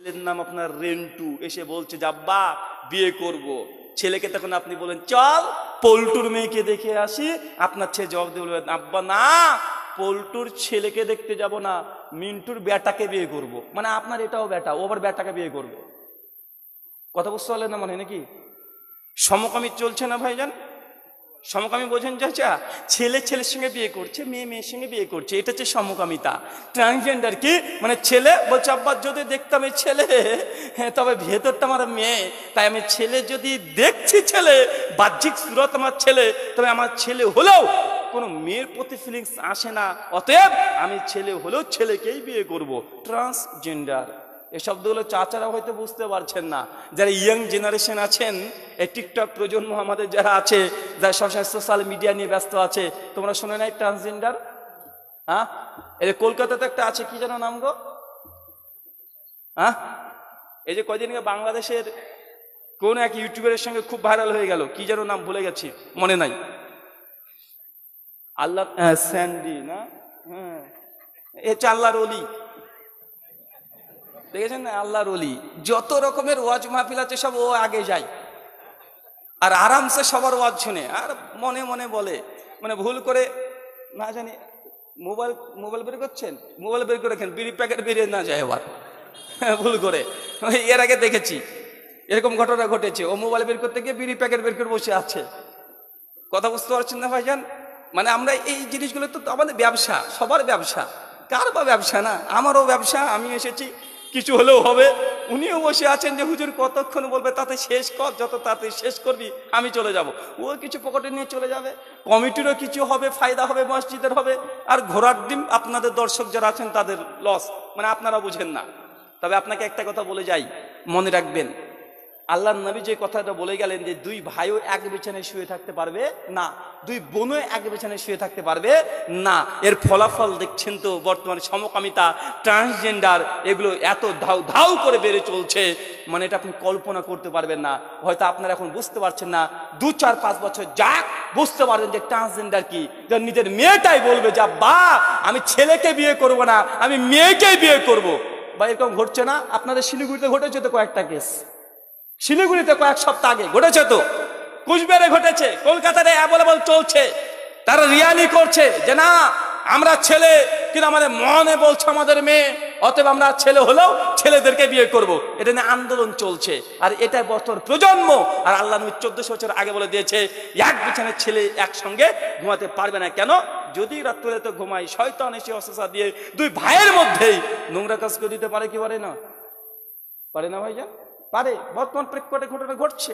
ছেলের নাম আপনার রেন্টু, এসে বলছে যে আব্বা বিয়ে করব। ছেলেকে তখন আপনি বলেন চল পল্টুর মেয়েকে দেখে আসি, আপনার ছেলে জবাব দিয়ে বলবেন আব্বা না, পল্টুর ছেলেকে দেখতে যাব না, মিন্টুর বেটাকে বিয়ে করব। মানে আপনার এটাও বেটা, ও আবার বেটাকে বিয়ে করবে। কথা বুঝতে পারলেন না মনে নাকি? সমকামী চলছে না ভাইজান? সমকামী বোঝেন চাচা? ছেলে ছেলের সঙ্গে বিয়ে করছে, মেয়ে মেয়ের সঙ্গে বিয়ে করছে, এটা হচ্ছে সমকামিতা। ট্রান্সজেন্ডার কি মানে ছেলে বলছে আব্বা যদি দেখতাম এই ছেলে, হ্যাঁ তবে ভেতরটা আমার মেয়ে, তাই আমি ছেলে যদি দেখছি ছেলে, বাহ্যিক সুরত আমার ছেলে, তবে আমার ছেলে হলেও কোনো মেয়ের প্রতি ফিলিংস আসে না, অতএব আমি ছেলে হলেও ছেলেকেই বিয়ে করব। ট্রান্সজেন্ডার এই শব্দগুলো চাচারা হয়তো বুঝতে পারছেন না। যারা ইয়াং জেনারেশন আছেন, এই টিকটক প্রজন্ম আমাদের যারা আছে, যারা সবসময় সোশ্যাল মিডিয়া নিয়ে ব্যস্ত আছে, তোমরা শোনে নাই ট্রান্সজেন্ডার? হ্যাঁ, এই যে কলকাতাতে একটা আছে, কি যেন নাম গো? হ্যাঁ, এই যে কয়দিন আগে বাংলাদেশের কোন এক ইউটিউবারের সঙ্গে খুব ভাইরাল হয়ে গেল, কি যেন নাম ভুলে গেছি, মনে নাই। আল্লাহ স্যান্ডি না, হ্যাঁ এ আল্লাহর ওলি, দেখেছেন না? আল্লাহর ওলি। যত রকমের ওয়াজ মাহফিল আছে সব ও আগে যায়, আর আরামসে সবার ওয়াজ শুনে, আর মনে মনে বলে, মানে ভুল করে না জানি মোবাইল বের করছেন, মোবাইল বের করে রাখেন, বিড়ি প্যাকেট বেরিয়ে না যায় আবার ভুল করে। এর আগে দেখেছি এরকম ঘটনা ঘটেছে, ও মোবাইল বের করতে গিয়ে বিড়ি প্যাকেট বের করে বসে আছে। কথা বুঝতে পারছেন না ভাইজান? মানে আমরা এই জিনিসগুলো তো আমাদের ব্যবসা, সবার ব্যবসা, কার বা ব্যবসা না? আমারও ব্যবসা, আমি এসেছি কিছু হলেও হবে। উনিও বসে আছেন যে হুজুর কতক্ষণ বলবে, তাতে শেষ কর, যত তাড়াতাড়ি শেষ করবি আমি চলে যাব। ও কিছু পকেটে নিয়ে চলে যাবে, কমিটিরও কিছু হবে, ফায়দা হবে, মসজিদের হবে, আর ঘোড়ার ডিম আপনাদের দর্শক যারা আছেন তাদের লস, মানে আপনারা বুঝেন না। তবে আপনাকে একটা কথা বলে যাই, মনে রাখবেন, আল্লাহর নবী যে কথাটা বলে গেলেন যে দুই ভাইও এক বিছানায় শুয়ে থাকতে পারবে না, দুই বোনও এক বিছানায় শুয়ে থাকতে পারবে না। এর ফলাফল দেখছেন তো, বর্তমানে সমকামিতা, ট্রান্সজেন্ডার এগুলো এত ধাউ ধাউ করে বেড়ে চলছে, মানে এটা আপনি কল্পনা করতে পারবেন না। হয়তো আপনারা এখন বুঝতে পারছেন না, 2-4-5 বছর যাক বুঝতে পারবেন যে ট্রান্সজেন্ডার কি। নিজের মেয়েটাই বলবে যে বা আমি ছেলেকে বিয়ে করব না, আমি মেয়েকেই বিয়ে করব। বা এরকম ঘটছে না? আপনাদের শিলিগুড়িতে ঘটেছে তো কয়েকটা কেস, শিলিগুড়িতে কয়েক সপ্তাহ আগে ঘটেছে, তো কুচবিহারে ঘটেছে, কলকাতাতে অ্যাভেলেবল চলছে। তারা রিয়ালি করছে যে না আমরা ছেলে, কিন্তু আমাদের মনে বলছে আমাদের মেয়ে, অতএব আমরা ছেলে হলেও ছেলেদেরকে বিয়ে করব। এটা নিয়ে আন্দোলন চলছে, আর এটাই বর্তমান প্রজন্ম। আর আল্লাহ নবী 1400 বছর আগে বলে দিয়েছে এক বিছানায় ছেলে একসঙ্গে ঘুমাতে পারবে না। কেন? যদি রাত্রে তো ঘুমাই, শয়তান এসে অসুস্থা দিয়ে দুই ভাইয়ের মধ্যেই নোংরা কাজ করে দিতে পারে কি পারে না? পারে না ভাইজান? পারে। বর্তমান প্রেক্ষাপটে ঘটনা ঘটছে।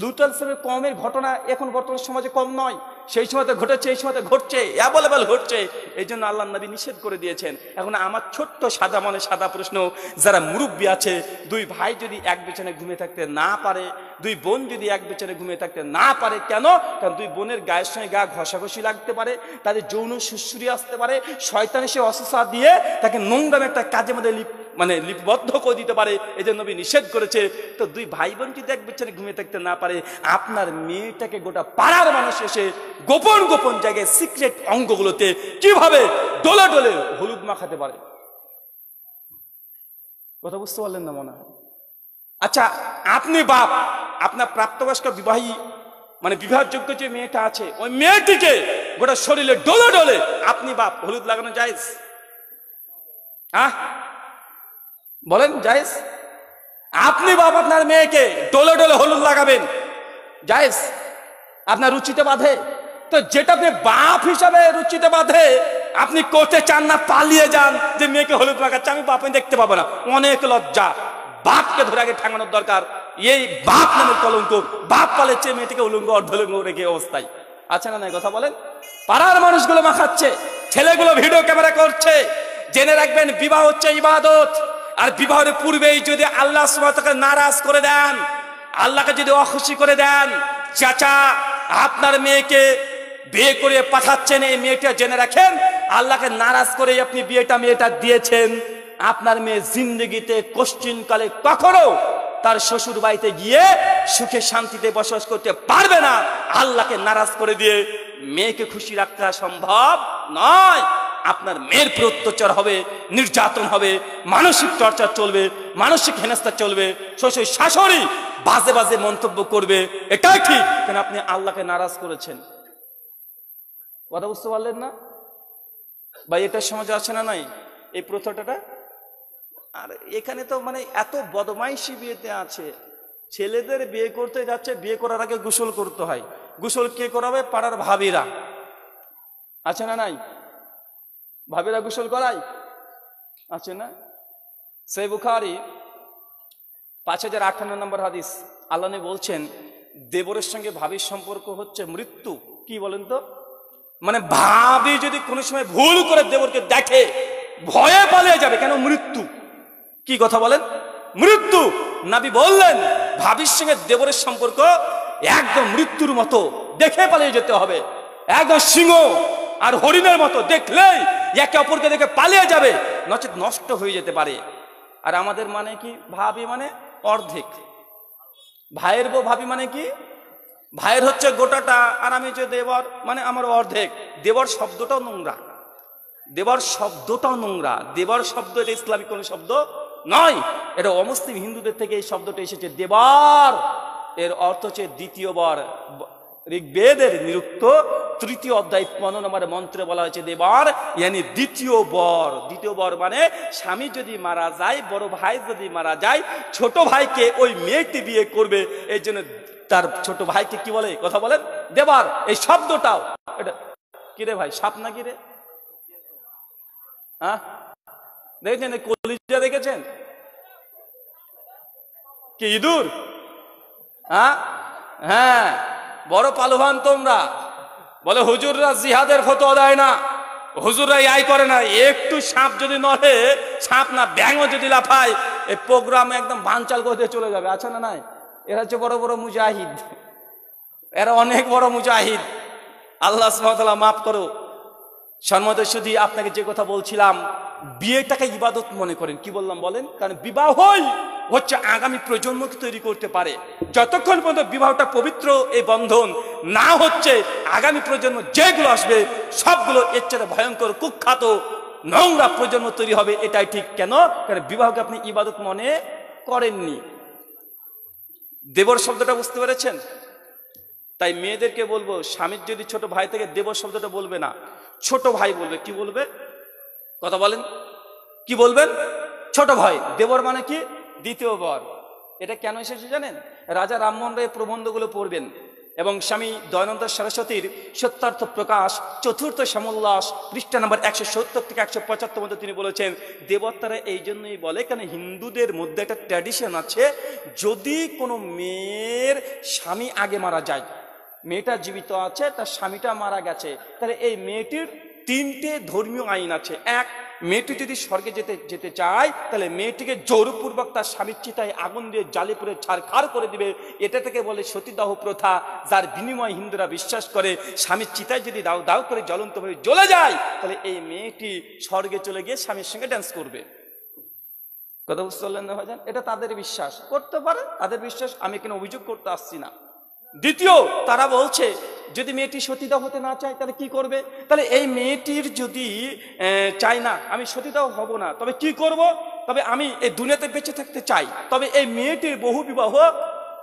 লুটাল সেলের কমের ঘটনা এখন বর্তমান সমাজে কম নয়, সেই সময়তে ঘটেছে, এই সময়তে ঘটছে, অ্যাভেলেবেল ঘটছে। এই জন্য আল্লাহ নবী নিষেধ করে দিয়েছেন। এখন আমার ছোট্ট সাদা মনে সাদা প্রশ্ন, যারা মুরব্বী আছে, দুই ভাই যদি এক বিছানায় ঘুমিয়ে থাকতে না পারে, দুই বোন যদি এক বিছানায় ঘুমিয়ে থাকতে না পারে, কেন? কারণ দুই বোনের গায়ের সঙ্গে গা ঘষাঘষি লাগতে পারে, তাদের যৌন সুশ্রী আসতে পারে, শয়তান এসে অসুস্থা দিয়ে তাকে নোংরাম একটা কাজের মধ্যে লিপিবদ্ধ করে দিতে পারে। এই জন্য নবী নিষেধ করেছে। তো দুই ভাই বোন যদি এক বিছানায় ঘুমিয়ে থাকতে না পারে, আপনার মেয়েটাকে গোটা পাড়ার মানুষ এসে গোপন গোপন জায়গায় সিক্রেট অঙ্গগুলোতে কিভাবে ডলে ডলে হলুদ মাখাতে পারে? কথা বুঝতে পারলেন না মনে হয়? আচ্ছা, আপনি বাপ, আপনার প্রাপ্তবয়স্ক বিবাহী মানে বিবাহযোগ্য যে মেয়েটা আছে, ওই মেয়েটিকে গোটা শরীরে ডলে ডলে আপনি বাপ হলুদ লাগানো জায়েজ? হ্যাঁ বলেন, জায়েজ? আপনি বাপ আপনার মেয়েকে ডলে ডলে হলুদ লাগাবেন, জায়েজ? আপনার রুচিতে বাঁধে? তো যেটা আপনি বাপ হিসাবে রুচিতে বাঁধে, আপনি করতে চান না, পালিয়ে যান যে মেয়েকে হলুদ লাগাচ্ছে, আমি বাপ দেখতে পাবো না। অনেক লজ্জা, বাপকে ধরে আগে ঠেঙানোর দরকার। এই বাপ নামের কলঙ্ক, বাপ পালেছে মেয়েটিকে উলঙ্গ অর্ধলঙ্গ রেখে অবস্থায় আছে না? নাই কথা বলেন। পাড়ার মানুষগুলো মাখাচ্ছে, ছেলেগুলো ভিডিও ক্যামেরা করছে। জেনে রাখবেন, বিবাহ হচ্ছে ইবাদত, আর বিবাহের পূর্বেই যদি আল্লাহ সুবহানাহু ওয়া তাআলা নারাজ করে দেন, আল্লাহকে যদি অখুশি করে দেন, চাচা আপনার মেয়েকে বিয়ে করে পাঠাচ্ছেন, এই মেয়েটা জেনে রাখেন আল্লাহকে নারাজ করে আপনি মেয়েটা দিয়েছেন। আপনার মেয়ে জিন্দেগিতে কোশ্চিন কালে কখনো তার শ্বশুর বাড়িতে গিয়ে সুখে শান্তিতে বসবাস করতে পারবে না। আল্লাহকে নারাজ করে দিয়ে মেয়েকে খুশি রাখা সম্ভব নয়। আপনার মেয়ের প্রতি অত্যাচার হবে, নির্যাতন হবে, মানসিক টর্চার চলবে, মানসিক হেনস্থা চলবে, শ্বশুর শাশুড়ি বাজে বাজে মন্তব্য করবে, এটাই ঠিক। কেন আপনি আল্লাহকে নারাজ করেছেন। কথা বুঝতে পারলেন না ভাই? এটা সমাজে আছে না নাই এই প্রথাটা? আর এখানে তো মানে এত বদমাইশি বিয়েতে আছে। ছেলেদের বিয়ে করতে যাচ্ছে, বিয়ে করার আগে গোসল করতে হয়। গোসল কে করাবে? পাড়ার ভাবিরা। আছে না নাই? ভাবিরা গোসল করায়, আছে না? সহিহ বুখারী 5058 নম্বর হাদিস। আল্লাহ নবী বলছেন, দেবরের সঙ্গে ভাবির সম্পর্ক হচ্ছে মৃত্যু। কি বলেন তো? মানে ভাবি যদি কোনো সময় ভুল করে দেবরকে দেখে, ভয়ে পালিয়ে যাবে। কেন? মৃত্যু। কি কথা বলেন? মৃত্যু। নবী বললেন ভাবির সঙ্গে দেবরের সম্পর্ক একদম মৃত্যুর মতো, দেখে পালিয়ে যেতে হবে। একদম সিংহ আর হরিণের মতো, দেখলেই একে অপরকে দেখে পালিয়ে যাবে, নচেত নষ্ট হয়ে যেতে পারে। আর আমাদের মানে কি? ভাবি মানে অর্ধেক। ভাইয়ের বউ ভাবি মানে কি? ভাইয়ের হচ্ছে গোটাটা, আর আমি যে দেবর মানে আমার অর্ধেক। দেবর শব্দটাও নোংরা। দেবর শব্দটাও নোংরা। দেবর শব্দ এটা ইসলামিক কোন শব্দ নয়, এটা অমুসলিম হিন্দুদের থেকে এই শব্দটা এসেছে। দেবর এর অর্থ হচ্ছে দ্বিতীয় বর। ঋগ্বেদের নিরুক্ত 3য় অধ্যায় 15 নম্বর মন্ত্রে বলা হয়েছে দেবর ইয়ানি দ্বিতীয় বর। দ্বিতীয় বর মানে স্বামী যদি মারা যায়, বড় ভাই যদি মারা যায়, ছোট ভাইকে ওই মেয়েটি বিয়ে করবে, এই জন্য তার ছোট ভাইকে কি বলে? কথা বলেন, দেবর। এই শব্দটাও এটা কিরে ভাই, সাপ না কিরে? হ্যাঁ দেখেছেন কলিজা? দেখেছেন কি ইঁদুর? হ্যাঁ হ্যাঁ, বড় পালোয়ান তোমরা। বলে হুজুররা জিহাদের ফতোয়া দেয় না, হুজুররা আয় করে না। একটু সাপ যদি নড়ে, সাপ না ব্যাঙও যদি লাফায়, এই প্রোগ্রাম একদম বানচাল করে চলে যাবে। আছে না নাই? এরা হচ্ছে বড় বড় মুজাহিদ, এরা অনেক বড় মুজাহিদ। আল্লাহ সুবহানাহু ওয়া তাআলা মাফ করো। সম্মানিত সুধী, আপনাকে যে কথা বলছিলাম, বিয়েটাকে ইবাদত মনে করেন। কি বললাম বলেন? কারণ বিবাহই হচ্ছে আগামী প্রজন্মকে তৈরি করতে পারে। যতক্ষণ পর্যন্ত বিবাহটা পবিত্র, এই বন্ধন না হচ্ছে, আগামী প্রজন্ম যেগুলো আসবে সবগুলো এর চেয়ে ভয়ঙ্কর, কুখ্যাত, নোংরা প্রজন্ম তৈরি হবে। এটাই ঠিক। কেন? কারণ বিবাহকে আপনি ইবাদত মনে করেননি। দেবর শব্দটা বুঝতে পেরেছেন? তাই মেয়েদেরকে বলবো, স্বামীর যদি ছোট ভাই থেকে দেবর শব্দটা বলবে না, ছোট ভাই বলবে। কি বলবে? কথা বলেন, কি বলবেন? ছোট ভাই। দেবর মানে কি? দ্বিতীয় বর। এটা কেন এসেছে জানেন? রাজা রামমোহন রায় প্রবন্ধগুলো পড়বেন, এবং স্বামী দয়ানন্দ সরস্বতীর সত্যার্থ প্রকাশ 4th সমোল্লাস পৃষ্ঠা নম্বর 170 থেকে 175 মধ্যে তিনি বলেছেন, দেবতারা এই জন্যই বলে, কেন হিন্দুদের মধ্যে একটা ট্র্যাডিশন আছে, যদি কোনো মেয়ের স্বামী আগে মারা যায়, মেয়েটা জীবিত আছে, তার স্বামীটা মারা গেছে, তাহলে এই মেয়েটির 3টে ধর্মীয় আইন আছে। এক, মেয়েটি যদি স্বর্গে যেতে চায়, তাহলে মেয়েটিকে জোরপূর্বক তার স্বামীর চিতায় আগুন দিয়ে জ্বালিয়ে পুড়ে ছারখার করে দিবে। এটা থেকে বলে সতীদাহ প্রথা, যার বিনিময়ে হিন্দুরা বিশ্বাস করে স্বামীর চিতায় যদি দাও দাও করে জ্বলন্ত হয়ে জ্বলে যায়, তাহলে এই মেয়েটি স্বর্গে চলে গিয়ে স্বামীর সঙ্গে ড্যান্স করবে। কথা বুঝতে পারলেন না ভাইজান? এটা তাদের বিশ্বাস, করতে পারে তাদের বিশ্বাস, আমি কেন অভিযোগ করতে আসছি না। দ্বিতীয়, তারা বলছে যদি মেয়েটি সতীদাহ হতে না চায় তাহলে কি করবে? তাহলে এই মেয়েটির যদি চাই না আমি সতীদাহ হব না, তবে কি করব? তবে আমি এই দুনিয়াতে বেঁচে থাকতে চাই, তবে এই মেয়েটির বহু বিবাহ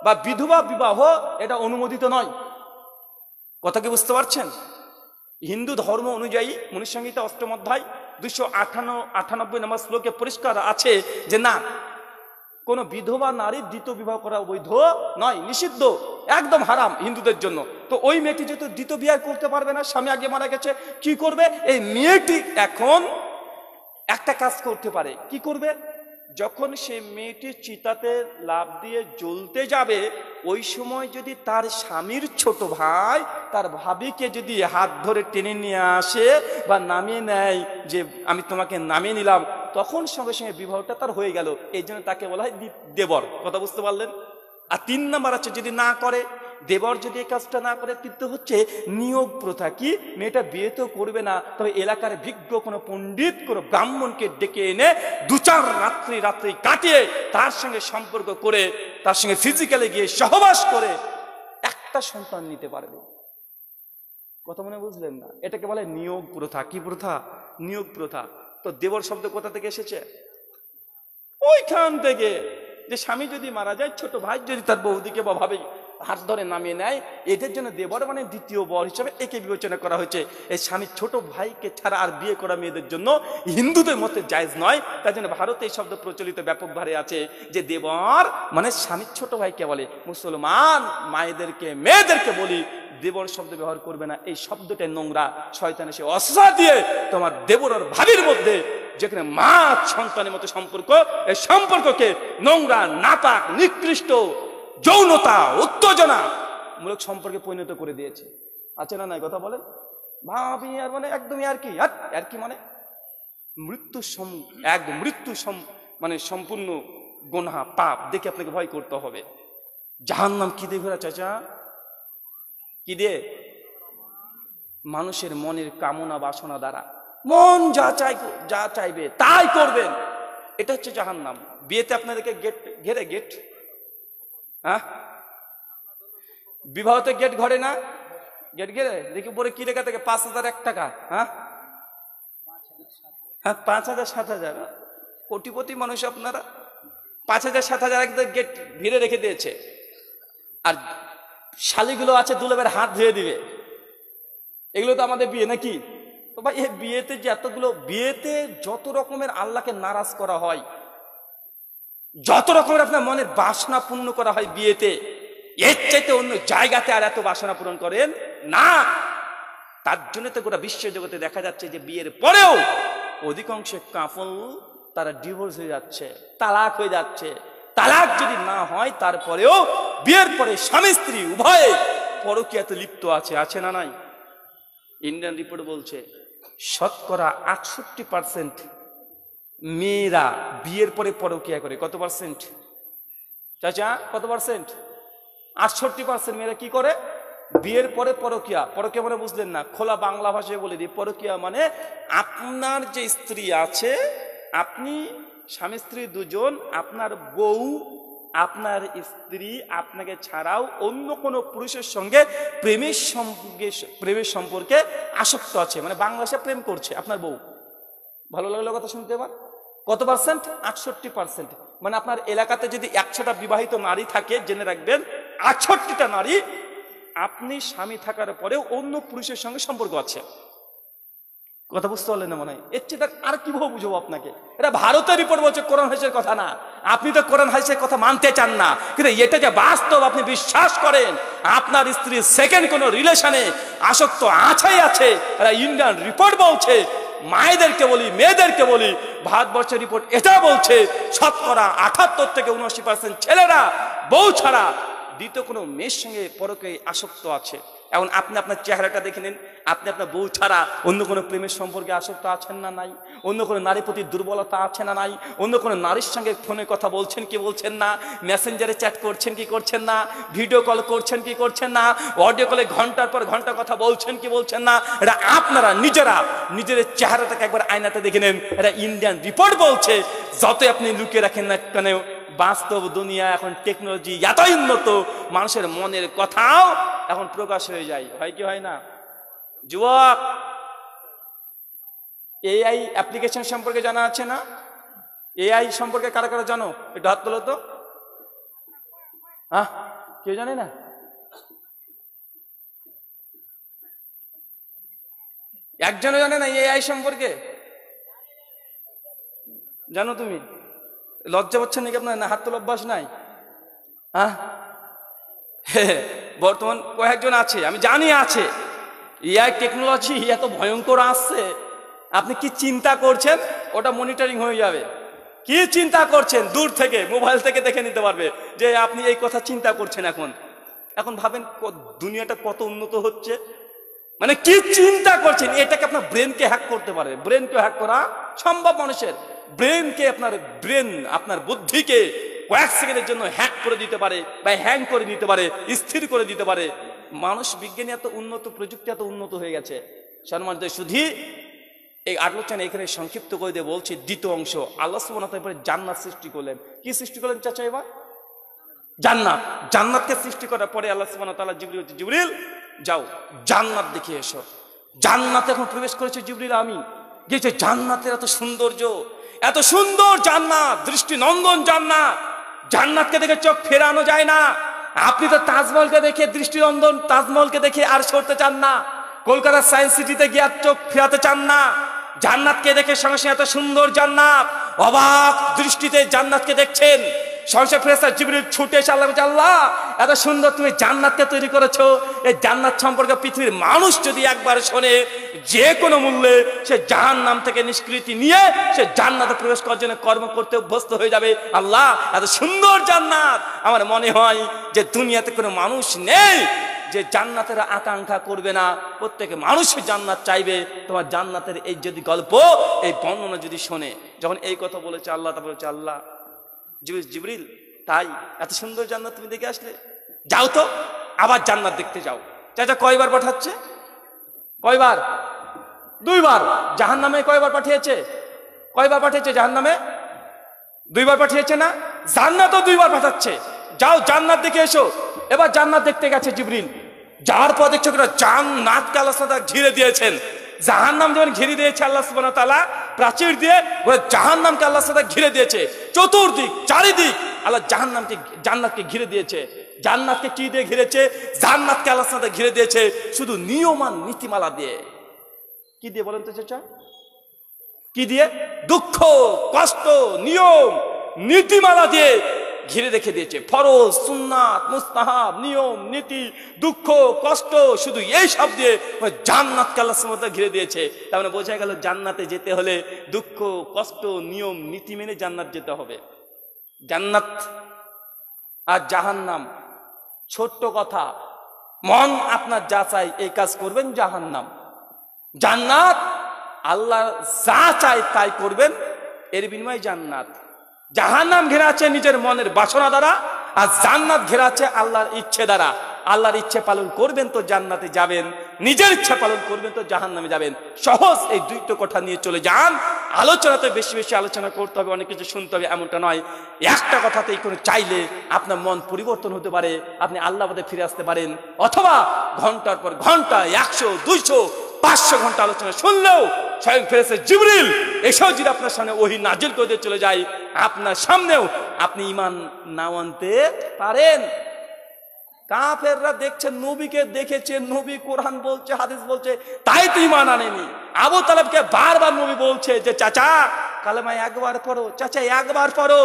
বা বিধবা বিবাহ এটা অনুমোদিত নয়। কথা কি বুঝতে পারছেন? হিন্দু ধর্ম অনুযায়ী মনুসংহিতা 8ম অধ্যায় 298 নম্বর শ্লোকে পরিষ্কার আছে যে না, কোন বিধবা নারীর দ্বিতীয় বিবাহ করা বৈধ নয়, নিষিদ্ধ, একদম হারাম হিন্দুদের জন্য। তো ওই মেয়েটি যেহেতু দ্বিতীয় বিয়ে করতে পারবে না, স্বামী আগে মারা গেছে, কি করবে? এই মেয়েটি এখন একটা কাজ করতে পারে। কি করবে? যখন সে মেয়েটি চিতাতে লাফ দিয়ে জ্বলতে যাবে, ওই সময় যদি তার স্বামীর ছোট ভাই তার ভাবিকে যদি হাত ধরে টেনে নিয়ে আসে বা নামিয়ে নেয়, যে আমি তোমাকে নামিয়ে নিলাম, তখন সঙ্গে সঙ্গে বিবাহটা তার হয়ে গেল। এই জন্য তাকে বলা হয় দেবর। কথা বুঝতে পারলেন? আর 3 নম্বর আছে, যদি না করে, দেবর যদি এই কাজটা না করে, কিন্তু হচ্ছে নিয়োগ প্রথা। কি? মেয়েটা বিয়ে তো করবে না, তবে এলাকার বিজ্ঞ কোনো পণ্ডিত, কোনো ব্রাহ্মণকে ডেকে এনে 2-4 রাত্রি কাটিয়ে তার সঙ্গে সম্পর্ক করে, তার সঙ্গে ফিজিক্যালি গিয়ে সহবাস করে একটা সন্তান নিতে পারবে। কথা মনে বুঝলেন না? এটাকে বলে নিয়োগ প্রথা। কি প্রথা? নিয়োগ প্রথা। তো দেবর শব্দ কোথা থেকে এসেছে? ওইখান থেকে, যে স্বামী যদি মারা যায়, ছোট ভাই যদি তার বৌদিকে বা ভাবে হাত ধরে নামিয়ে নেয়, এদের জন্য দেবর মানে দ্বিতীয় বর হিসেবে একে বিবেচনা করা হয়েছে। এই স্বামীর ছোট ভাইকে ছাড়া আর বিয়ে করা মেয়েদের জন্য হিন্দুদের মতে জায়েজ নয়। তার জন্য ভারতে এই শব্দ প্রচলিত ব্যাপকভাবে আছে যে দেবর মানে স্বামীর ছোট ভাইকে বলে। মুসলমান মায়েদেরকে মেয়েদেরকে বলি দেবর শব্দ ব্যবহার করবে না, এই শব্দটা নোংরা। শয়তান এসে অসা দিয়ে তোমার দেবর আর ভাবির মধ্যে যেখানে মা সন্তানের মতো সম্পর্ক, এই সম্পর্ককে নোংরা, নাপাক, নিকৃষ্ট, যৌনতা, উত্তেজনা মূলক সম্পর্কে পরিণত করে দিয়েছে। আছে না নাই? কথা বলেন। ভাবি আর মানে একদমই আর কি, আর কি মানে মৃত্যু, মানে সম্পূর্ণ গুনাহ, পাপ দেখে আপনাকে ভয় করতে হবে। জাহান্নাম কি দিয়ে ঘোরা চাচা? কি দিয়ে? মানুষের মনের কামনা বাসনা দ্বারা। মন যা চাইবে তাই করবেন, এটা হচ্ছে জাহান্নাম। বিয়েতে আপনাদেরকে গেট, হ্যাঁ, বিবাহতে গেট ঘরে না, গেট ঘেরে দেখি উপরে কি লেখা থাকে? 5,001 টাকা। হ্যাঁ, 5,000 7,000। কোটিপতি মানুষ আপনারা। 5,000 7,000 একদম গেট ভিড়ে রেখে দিয়েছে। আর শালিগুলো আছে দুলাবের হাত ধুয়ে দিবে। এগুলো তো আমাদের বিয়ে নাকি? তো ভাই এই বিয়েতে যে এতগুলো, বিয়েতে যত রকমের আল্লাহকে নারাজ করা হয়, যত রকমের আপনার মনের বাসনা পূর্ণ করা হয় বিয়েতে, এর চাইতে অন্য জায়গাতে আর এত বাসনা পূরণ করেন না। তার জন্য তো গোটা বিশ্ব জগতে দেখা যাচ্ছে যে বিয়ের পরেও অধিকাংশ কাপল তারা ডিভোর্স হয়ে যাচ্ছে, তালাক হয়ে যাচ্ছে। তালাক যদি না হয় তারপরেও বিয়ের পরে স্বামী স্ত্রী উভয়ে পরকীয়াতে লিপ্ত আছে। আছে না নাই? ইন্ডিয়ান রিপোর্ট বলছে 68% মেয়েরা বিয়ের পরে পরকীয়া করে। কত পার্সেন্ট চাচা? কত পার্সেন্ট? 68% মেয়েরা কি করে? বিয়ের পরে পরকীয়া। পরকীয়া মানে বুঝলেন না? খোলা বাংলা ভাষায় বলে দিই, পরকীয়া মানে আপনার যে স্ত্রী আছে, আপনি স্বামী স্ত্রী দুজন, আপনার বউ, আপনার স্ত্রী আপনাকে ছাড়াও অন্য কোনো পুরুষের সঙ্গে প্রেমের সম্পর্কে আসক্ত আছে, মানে বাংলাদেশে প্রেম করছে আপনার বউ। ভালো লাগলো কথা শুনতে? এবার কত পার্সেন্ট? 68%। মানে আপনার এলাকাতে যদি 100টা বিবাহিত নারী থাকে, জেনে রাখবেন 68টা নারী আপনি স্বামী থাকার পরেও অন্য পুরুষের সঙ্গে সম্পর্ক আছে। কথা বুঝতে পারলেন না মনে হয়? এর চেয়ে আর কিভাবে বুঝবো আপনাকে? এটা ভারতের রিপোর্ট বলছে, কোরআন হাদিসের কথা না। আপনি তো কোরআন হাদিসের কথা মানতে চান না, কিন্তু এটা যে বাস্তব আপনি বিশ্বাস করেন। আপনার স্ত্রী সেকেন্ড কোনো রিলেশনে আসক্ত আছে। এটা ইন্ডিয়ান রিপোর্ট বলছে। মায়েদেরকে বলি, মেয়েদেরকে বলি, ভারতবর্ষের রিপোর্ট এটা বলছে 78 থেকে 79% ছেলেরা বউ ছাড়া দ্বিতীয় কোনো মেয়ের সঙ্গে পরকে আসক্ত আছে। এখন আপনি আপনার চেহারাটা দেখে নিন, আপনি আপনার বউ ছাড়া অন্য কোনো প্রেমের সম্পর্কে আসক্ত আছেন না নাই? অন্য কোনো নারীর প্রতি দুর্বলতা আছে না নাই? অন্য কোনো নারীর সঙ্গে ফোনে কথা বলছেন কি বলছেন না? মেসেঞ্জারে চ্যাট করছেন কি করছেন না? ভিডিও কল করছেন কি করছেন না? অডিও কলে ঘন্টার পর ঘন্টা কথা বলছেন কি বলছেন না? এটা আপনারা নিজের চেহারাটাকে একবার আয়নাতে দেখে নেন। এটা ইন্ডিয়ান রিপোর্ট বলছে। যতই আপনি লুকিয়ে রাখেন না কেন, বাস্তব দুনিয়া এখন টেকনোলজি এতই উন্নত, মানুষের মনের কথাও এখন প্রকাশ হয়ে যায়। হয় কি হয় না? যুবক, এআই অ্যাপ্লিকেশন সম্পর্কে জানা আছে না? এআই সম্পর্কে কারা কারা জানো? একটু হাত তোলো তো। হ্যাঁ, কেউ জানে না? একজনও জানে না এআই সম্পর্কে? জানো তুমি? লজ্জা পাচ্ছেন নাকি আপনার? না হাত তোলা অভ্যাস নাই? হ্যাঁ, বর্তমান কয়েকজন আছে, আমি জানি আছে। এআই টেকনোলজি এত ভয়ঙ্কর আসছে, আপনি কি চিন্তা করছেন ওটা মনিটরিং হয়ে যাবে। কি চিন্তা করছেন দূর থেকে মোবাইল থেকে দেখে নিতে পারবে যে আপনি এই কথা চিন্তা করছেন। এখন ভাবেন দুনিয়াটা কত উন্নত হচ্ছে। মানে কি চিন্তা করছেন, এটাকে আপনার ব্রেনকে হ্যাক করতে পারে। ব্রেনকে হ্যাক করা সম্ভব। মানুষের ব্রেনকে, আপনার বুদ্ধিকে কয়েক সেকেন্ডের জন্য হ্যাক করে দিতে পারে বা হ্যাং করে দিতে পারে, স্থির করে দিতে পারে। মানুষ বিজ্ঞানী এত উন্নত, প্রযুক্তি এত উন্নত হয়ে গেছে। সম্মানিত শুধু এই আলোচনা এখানে সংক্ষিপ্ত করে দিয়ে বলছি, দ্বিতীয় অংশ আল্লাহ সুবহানাহু ওয়া তাআলা জান্নাত সৃষ্টি করলেন। কি সৃষ্টি করলেন চাচা? এবার জান্নাতকে সৃষ্টি করার পরে আল্লাহ সুবহানাহু ওয়া তাআলা জিবরিল যাও জান্নাত দেখে এসো। জান্নাতে এখন প্রবেশ করেছে জিবরিল আমিন। গিয়েছে জান্নাতের এত সৌন্দর্য, এত সুন্দর জান্নাত, দৃষ্টিনন্দন জান্নাত। জান্নাতকে দেখে চোখ ফেরানো যায় না। আপনি তো তাজমহলকে দেখে, দৃষ্টিনন্দন তাজমহলকে দেখে আর সরতে চান না, কলকাতার সায়েন্স সিটিতে গিয়ে আর চোখ ফেরাতে চান না। জান্নাতকে দেখে সঙ্গে সঙ্গে এত সুন্দর জান্নাত, অবাক দৃষ্টিতে জান্নাতকে দেখছেন। সংসার ফেরেশতা জিবরিল ছুটে এসে আল্লাহ বলছে, আল্লাহ এত সুন্দর তুমি জান্নাতকে তৈরি করেছো, এই জান্নাত সম্পর্কে পৃথিবীর মানুষ যদি একবার শোনে, যে কোনো মূল্যে সে জাহান্নাম থেকে নিষ্কৃতি নিয়ে সে জান্নাতে প্রবেশ করার জন্য কর্ম করতে অভ্যস্ত হয়ে যাবে। আল্লাহ এত সুন্দর জান্নাত, আমার মনে হয় যে দুনিয়াতে কোনো মানুষ নেই যে জান্নাতের আকাঙ্ক্ষা করবে না। প্রত্যেকে মানুষই জান্নাত চাইবে। তোমার জান্নাতের এই যদি গল্প, এই বর্ণনা যদি শোনে, যখন এই কথা বলেছে আল্লাহ, তা বলেছে আল্লাহ জিবরিল, তাই এত সুন্দর জান্নাত তুমি দেখে আসলে, যাও তো আবার জান্নাত দেখতে যাও। চাচা কয়বার পাঠাচ্ছে? কয়বার? 2 বার। জাহান্নামে কয়বার পাঠিয়েছে? কয়বার পাঠিয়েছে জাহান্নামে? 2 বার পাঠিয়েছে না? জান্নাতও 2 বার পাঠাচ্ছে, যাও জান্নাত দেখে এসো। এবার জান্নাত দেখতে গেছে জিবরিল, যাওয়ার পর দেখছো জান্নাতকে আল্লাহ সুবহানাহু ওয়া তাআলা ঘিরে দিয়েছেন। জাহান্নাম যেমন ঘিরে দিয়েছে আল্লাহ সুবহানাহু ওয়া তাআলা প্রাচীর দিয়ে, জাহান্নামকে আল্লাহ সুবহানাহু ওয়া তাআলা ঘিরে দিয়েছে। চতুর্দিক চারিদিক আল্লাহ জান্নাতকে ঘিরে দিয়েছে। জান্নাতকে কি দিয়ে ঘিরেছে? জান্নাতকে আল্লাহ সুবহানাহু ওয়া তাআলা ঘিরে দিয়েছে শুধু নিয়মান নীতিমালা দিয়ে। কি দিয়ে বলেন তো চাচা? কি দিয়ে? দুঃখ, কষ্ট, নিয়ম, নীতিমালা দিয়ে ঘিরে রেখে দিয়েছে। ফরজ, সুন্নাত, মুস্তাহাব, নিয়ম, নীতি, দুঃখ, কষ্ট, শুধু এই সব দিয়ে জান্নাতকে আল্লাহ সুবহানাহু ওয়া তাআলা ঘিরে দিয়েছে। তার মানে বোঝা গেল জান্নাতে যেতে হলে দুঃখ, কষ্ট, নিয়ম, নীতি মেনে জান্নাত যেতে হবে। জান্নাত আর জাহান্নাম ছোট্ট কথা, মন আপনার যা চাই এই কাজ করবেন, জাহান্নাম। জান্নাত আল্লাহ যা চায় তাই করবেন, এর বিনিময়ে জান্নাত। জাহান্নাম ঘেরা আছে নিজের মনের বাসনা দ্বারা, আর জান্নাত ঘেরা আছে আল্লাহর ইচ্ছে দ্বারা। আল্লাহর ইচ্ছে পালন করবেন তো জান্নাতে যাবেন, নিজের ইচ্ছা পালন করবেন তো জাহান্নামে যাবেন। সহজ এই 2টো কথা নিয়ে চলে যান। আলোচনাতে বেশি বেশি আলোচনা করতে হবে, অনেক কিছু শুনতে হবে এমনটা নয়। একটা কথাতেই কোনো চাইলে আপনার মন পরিবর্তন হতে পারে, আপনি আল্লাহ পথে ফিরে আসতে পারেন। অথবা ঘন্টার পর ঘন্টা 100, 200, 500 ঘন্টা আলোচনা শুনলেও স্বয়ং ফেরেশতা জিবরিল এসেও যদি আপনার সামনে ওহী নাজিল করে দিয়ে চলে যায়, আপনার সামনেও আপনি ঈমান নাও আনতে পারেন। কাফেররা দেখছে, নবীকে দেখেছে, নবী কোরআন বলছে, হাদিস বলছে, তাই তো ঈমান আনেনি। আবু তালেবকে বারবার নবী বলছে যে চাচা কালেমা একবার পড়ো, চাচা একবার পড়ো,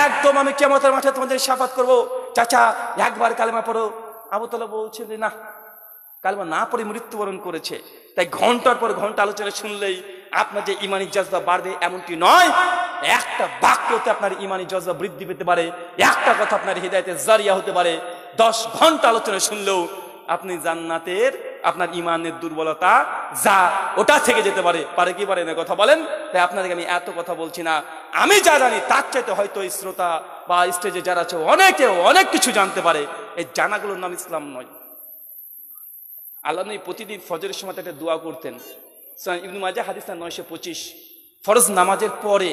একদম আমি কিয়ামতের মাঠে তোমাদের শাফাত করব, চাচা একবার কালেমা পড়ো। আবু তালেব বলছে যে না, কালেমা না পড়ে মৃত্যুবরণ করেছে। তাই ঘন্টার পর ঘন্টা আলোচনা শুনলেই আপনার যে ইমানি জজবা বাড়বে এমনটি নয়। একটা বাক্যতে আপনার ইমানি জজবা বৃদ্ধি পেতে পারে, একটা কথা আপনার হৃদায়তে জারিয়া হতে পারে। 10 ঘন্টা আলোচনা শুনলেও আপনি জান্নাতের, আপনার ইমানের দুর্বলতা যা ওটা থেকে যেতে পারে। পারে কি পারে না কথা বলেন? তাই আপনাদেরকে আমি এত কথা বলছি না, আমি যা জানি তার চাইতে হয়তো এই শ্রোতা বা স্টেজে যারা আছে অনেকে অনেক কিছু জানতে পারে। এই জানাগুলোর নাম ইসলাম নয়। আল্লাহ নবী প্রতিদিন ফজরের সময় একটা দোয়া করতেন। ইবনে মাজাহ হাদিস 925। ফরজ নামাজের পরে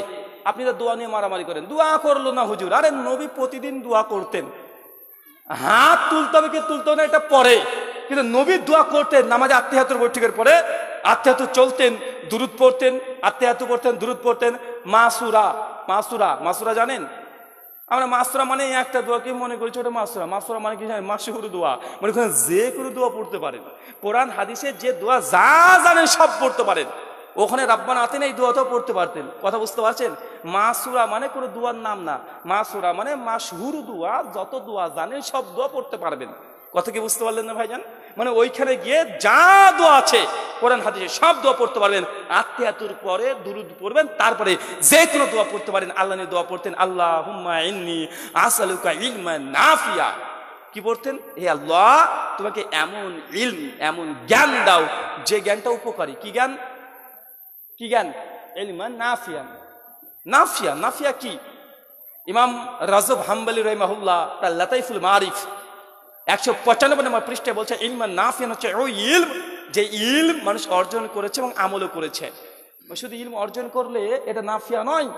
আপনি তো দোয়া নিয়ে মারামারি করেন, দোয়া করলো না হুজুর। আরে নবী প্রতিদিন দোয়া করতেন। হাত তুলতে হবে কি তুলতে না এটা পরে, কিন্তু নবী দোয়া করতেন নামাজে আত্মিয়াতুর বৈঠকের পরে। আত্মিয়াতু চলতেন, দুরুদ পড়তেন, আত্মিয়াতু করতেন, দুরুদ পড়তেন। মাসুরা, মাসুরা, মাসুরা জানেন? আমরা মাসুরা মানে একটা দোয়া কি মনে করছি ওটা মাসুরা। মাসুরা মানে কি জানেন? মাসহুর দোয়া, মানে যে কোনো দোয়া পড়তে পারেন। কোরআন হাদিসে যে দোয়া যা জানেন সব পড়তে পারেন। ওখানে রাব্বানা আতিনা এই দোয়াটাও পড়তে পারতেন। কথা বুঝতে পারছেন? মাসুরা মানে কোনো দোয়ার নাম না, মাসুরা মানে মাসহুর দোয়া, যত দোয়া জানেন সব দোয়া পড়তে পারবেন। কথা কি বুঝতে পারলেন না ভাইজান? মানে ওইখানে গিয়ে যা দোয়া আছে কোরআন হাদিসে সব দোয়া পড়তে পারবেন। আত্মিয়াতুর পরে দুরুদ পড়বেন, তারপরে যে কোনো দোয়া পড়তে পারেন। আল্লাহ নিয়ে দোয়া পড়তেন, আল্লাহুম্মা ইন্নী আসআলুকা ইলমান নাফিয়া। কি পড়তেন? হে আল্লাহ তোমাকে এমন ইলম, এমন জ্ঞান দাও যে জ্ঞানটা উপকারী। কি জ্ঞান? কি জ্ঞান? ইলমান নাফিয়া। নাফিয়া, নাফিয়া কি? ইমাম রাজব হাম্বলি রাহিমাহুল্লাহ তার লাতাইফুল মারিফ 195 নম্বর পৃষ্ঠায় বলছে ইলমান নাফিয়ান হচ্ছে ওই ইলম যে ইলম মানুষ অর্জন করেছে এবং আমলও করেছে। শুধু ইলম অর্জন করলে এটা নাফিয়া নয়,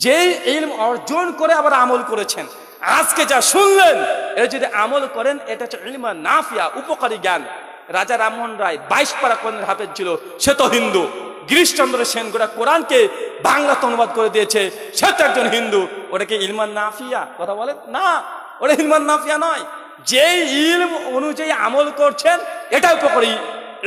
যে ইলম অর্জন করে আবার আমল করেছেন। আজকে যা শুনলেন এটা যদি আমল করেন এটা হচ্ছে ইলমান নাফিয়া, উপকারী জ্ঞান। রাজা রামমোহন রায় 22 পারা কোরআনের হাফেজ ছিল, সে তো হিন্দু, গিরিশচন্দ্র সেন গোটা কোরআনকে বাংলাতে অনুবাদ করে দিয়েছে, সে তো একজন হিন্দু। ওটাকে ইলমান নাফিয়া কথা বলেন না, ওটা ইলমান নাফিয়া নয়। যেই ইলম অনুযায়ী আমল করছেন এটা উপকারী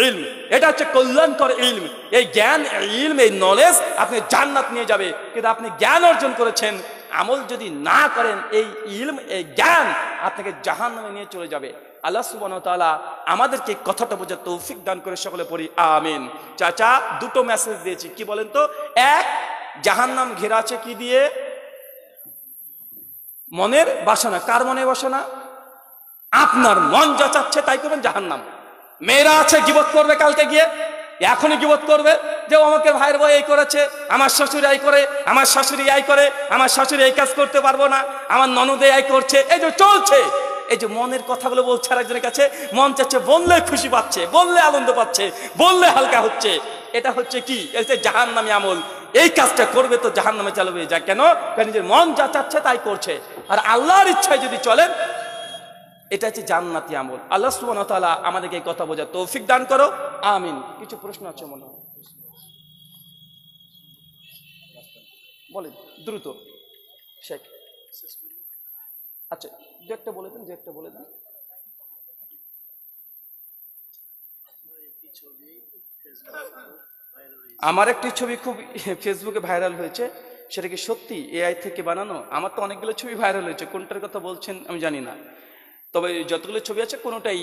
ইলম, এটা হচ্ছে কল্যাণকর ইলম। এই জ্ঞান, ইলম, এই নলেজ আপনি জান্নাত নিয়ে যাবে। কিন্তু আপনি জ্ঞান অর্জন করেছেন, আমল যদি না করেন এই ইলম, এই জ্ঞান আপনাকে জাহান্নামে নিয়ে চলে যাবে। আল্লাহ সুবহানাহু ওয়া তাআলা আমাদেরকে কথাটা বোঝার তৌফিক দান করে, সকলে পড়ি আমিন। চাচা দুটো মেসেজ দিয়েছি, কি বলেন তো? এক, জাহান্নাম ঘেরা আছে কি দিয়ে? মনের বাসনা। কার মনের বাসনা? আপনার মন যা চাচ্ছে তাই করবেন, জাহান্নাম। মেয়েরা আছে গিবত করবে, কালকে গিয়ে এখনই গিবত করবে যে আমাকে ভাইয়ের বউ এই করেছে, আমার শ্বশুর এই করে, আমার শাশুড়ি এই করে, আমার শাশুড়ি এই কাজ করতে পারবো না, আমার ননদে এই করছে। এই যে চলছে, এই যে মনের কথাগুলো বলছে আরেকজনের কাছে, মন চাচ্ছে, বললে খুশি পাচ্ছে, বললে আনন্দ পাচ্ছে, বললে হালকা হচ্ছে। এটা হচ্ছে কি? এটা জাহান্নামী আমল। এই কাজটা করবে তো জাহান্নামে চালাবে। যা কেন? নিজের মন যা চাচ্ছে তাই করছে। আর আল্লাহর ইচ্ছায় যদি চলেন এটা হচ্ছে জান্নাতি আমল। আল্লাহ সুবহানাহু ওয়া তাআলা আমাদেরকে এই কথা বোঝার তৌফিক দান করো, আমিন। কিছু প্রশ্ন আছে মনে হয়, বলেন দ্রুত। শেখ আচ্ছা, দু একটা বলে দেন, দু একটা বলে দেন। আমার একটি ছবি খুব ফেসবুকে ভাইরাল হয়েছে, সেটা কি সত্যি এআই থেকে বানানো? আমার তো অনেকগুলো ছবি ভাইরাল হয়েছে, কোনটার কথা বলছেন আমি জানি না। তবে যতগুলো ছবি আছে কোনোটাই